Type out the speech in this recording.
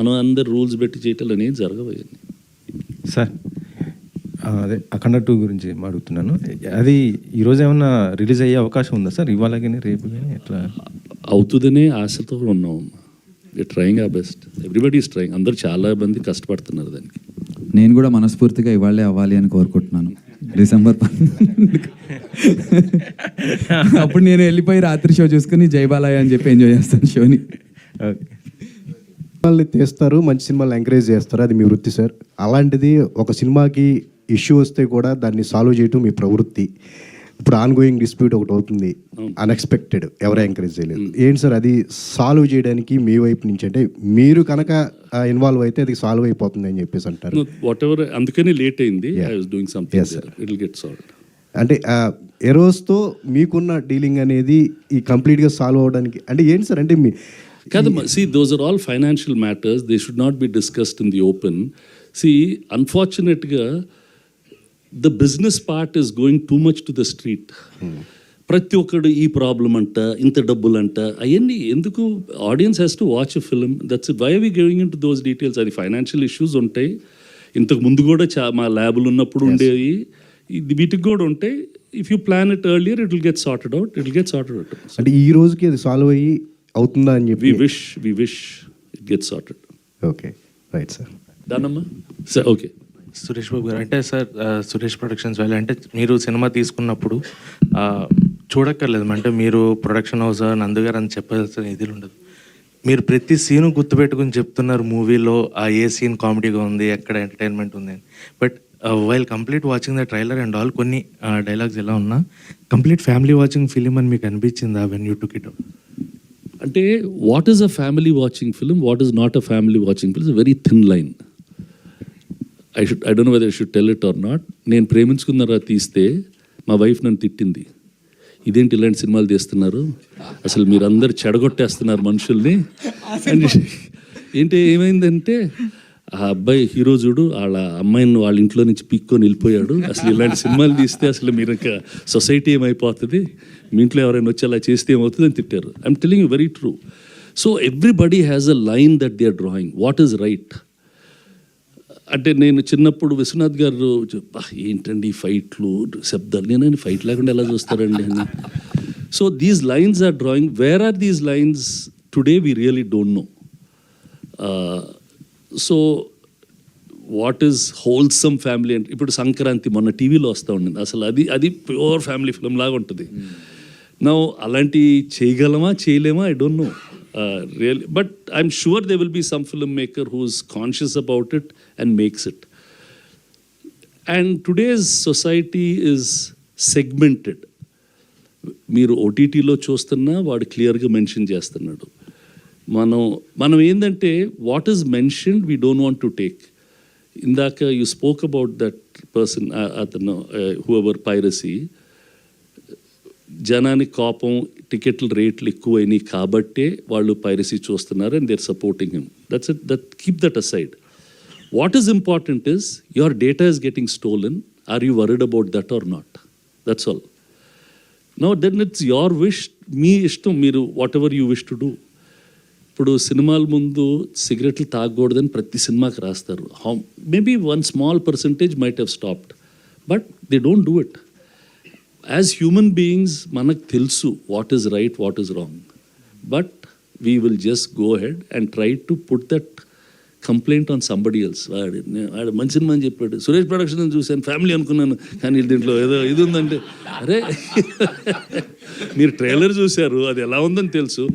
మనం అందరు రూల్స్ పెట్టి చేయటం అనేది జరగవు. సార్ అదే అఖండ 2 గురించి అడుగుతున్నాను. అది ఈరోజు ఏమన్నా రిలీజ్ అయ్యే అవకాశం ఉందా సార్? ఇవాళ కానీ రేపు కానీ ఎట్లా అవుతుందనే ఆశతో ఉన్నాం. ట్రయింగ్ ఆ బెస్ట్, ఎవ్రీబడి ఈస్ ట్రయింగ్. అందరు చాలా మంది కష్టపడుతున్నారు దానికి. నేను కూడా మనస్ఫూర్తిగా ఇవాళే అవ్వాలి అని కోరుకుంటున్నాను. డిసెంబర్ అప్పుడు నేను వెళ్ళిపోయి రాత్రి షో చూసుకుని జైబాలయ్య అని చెప్పి ఎంజాయ్ చేస్తాను షోని. సినిమాల్ని తీస్తారు, మంచి సినిమాలు ఎంకరేజ్ చేస్తారు, అది మీ వృత్తి సార్. అలాంటిది ఒక సినిమాకి ఇష్యూ వస్తే కూడా దాన్ని సాల్వ్ చేయటం మీ ప్రవృత్తి. ఇప్పుడు ఆన్ గోయింగ్ డిస్ప్యూట్ ఒకటి అవుతుంది, అన్ఎక్స్పెక్టెడ్, ఎవరు ఎంకరేజ్ చేయలేదు. ఏంటి సార్ అది సాల్వ్ చేయడానికి మీ వైపు నుంచి? అంటే మీరు కనుక ఇన్వాల్వ్ అయితే అది సాల్వ్ అయిపోతుంది అని చెప్పేసి అంటారు. వాట్ ఎవర్, అందుకని లేట్ అయింది. I was doing something, it will get solved. అంటే ఎరోస్తో మీకున్న డీలింగ్ అనేది ఈ కంప్లీట్గా సాల్వ్ అవ్వడానికి అంటే ఏంటి సార్? అంటే మీ కాదమ్మా, see those are all financial matters, they should not be discussed in the open. See, unfortunately the business part is going too much to the street. ప్రతి ఒక్కడు ఈ ప్రాబ్లం అంట, ఇంత డబ్బులు అంట, అవన్నీ ఎందుకు? Audience has to watch a film, that's why we going in to those details. అది ఫైనాన్షియల్ ఇష్యూస్ ఉంటాయి, ఇంతకు ముందు కూడా మా ల్యాబులు ఉన్నప్పుడు ఉండేవి, వీటికి కూడా ఉంటాయి. If you plan it earlier it will get sorted out, it will get sorted out. అంటే ఈ రోజుకి అది సాల్వ్ అయ్యి అవుతుందా అని చెప్పి we wish it gets sorted. Okay, right sir. దానమ్మా సార్. ఓకే, సురేష్ బాబు గారు, అంటే సార్ సురేష్ ప్రొడక్షన్స్ వాళ్ళు అంటే మీరు సినిమా తీసుకున్నప్పుడు చూడక్కర్లేదు, అంటే మీరు ప్రొడక్షన్ హౌస్ నందు గారు అని చెప్పాల్సిన ఇది ఉండదు. మీరు ప్రతి సీను గుర్తుపెట్టుకుని చెప్తున్నారు మూవీలో ఏ సీన్ కామెడీగా ఉంది, ఎక్కడ ఎంటర్టైన్మెంట్ ఉంది అని. But while complete watching the trailer and all, కొన్ని డైలాగ్స్ ఎలా ఉన్నా కంప్లీట్ ఫ్యామిలీ వాచింగ్ ఫిలిం అని మీకు అనిపించిందా when you took it out? అంటే what is a family watching film, what is not a family watching film, is a very thin line. I don't know whether I should tell it or not. నేను ప్రేమించుకున్నారా తీస్తే మా wife నన్ను తిట్టింది, ఇదేంటి ఇలాంటి సినిమాలు తీస్తున్నారు, అసలు మీరు అందరు చెడగొట్టేస్తున్నారు మనుషుల్ని. ఏంటి ఏమైందంటే ఆ అబ్బాయి హీరో చూడు వాళ్ళ అమ్మాయిని వాళ్ళ ఇంట్లో నుంచి పీక్కొని వెళ్ళిపోయాడు, అసలు ఇలాంటి సినిమాలు తీస్తే అసలు మీరు ఇంకా సొసైటీ ఏమైపోతుంది, మీ ఇంట్లో ఎవరైనా వచ్చి అలా చేస్తే ఏమవుతుంది అని తిట్టారు. I'm telling you very true. So everybody has a line that they are drawing, what is right. అంటే నేను చిన్నప్పుడు విశ్వనాథ్ గారు ఏంటండి ఫైట్లు శబ్దాలు, నేను ఫైట్ లేకుండా ఎలా చూస్తారండి అని. So these lines are drawing, where are these lines today we really don't know. So what is wholesome family అంటే ఇప్పుడు సంక్రాంతి మొన్న టీవీలో వస్తూ ఉండింది, అసలు అది ప్యూర్ ఫ్యామిలీ ఫిల్మ్ లాగా ఉంటుంది. నౌ అలాంటి చేయగలమా చేయలేమా I don't know really, but I'm sure there will be some film maker who is conscious about it and makes it. And today's society is segmented. మీరు ఓటీటీలో చూస్తున్నా వాడు క్లియర్గా మెన్షన్ చేస్తున్నాడు. మనం ఏంటంటే what is mentioned we don't want to take. ఇందాక you spoke about that person, అతను హూఎవర్ పైరసీ, జనానికి కోపం, టికెట్ల రేట్లు ఎక్కువైనాయి కాబట్టే వాళ్ళు పైరసీ చూస్తున్నారు and they're supporting him. That's it, that keep that aside. What is important is your data is getting stolen, are you worried about that or not, that's all. No then it's your wish, మీ ఇష్టం, మీరు whatever you wish to do. ఇప్పుడు సినిమాల ముందు సిగరెట్లు తాగకూడదని ప్రతి సినిమాకి రాస్తారు. Maybe one small percentage might have stopped, but they don't do it. As human beings మనకు తెలుసు what is right, what is wrong, but we will just go head and try to put that complaint on somebody else. వాడు మంచి cinema అని చెప్పాడు, Suresh production చూశాను, family అనుకున్నాను, కానీ దీంట్లో ఏదో ఇది ఉందంటే, అరే మీరు ట్రైలర్ చూశారు, అది ఎలా ఉందని తెలుసు.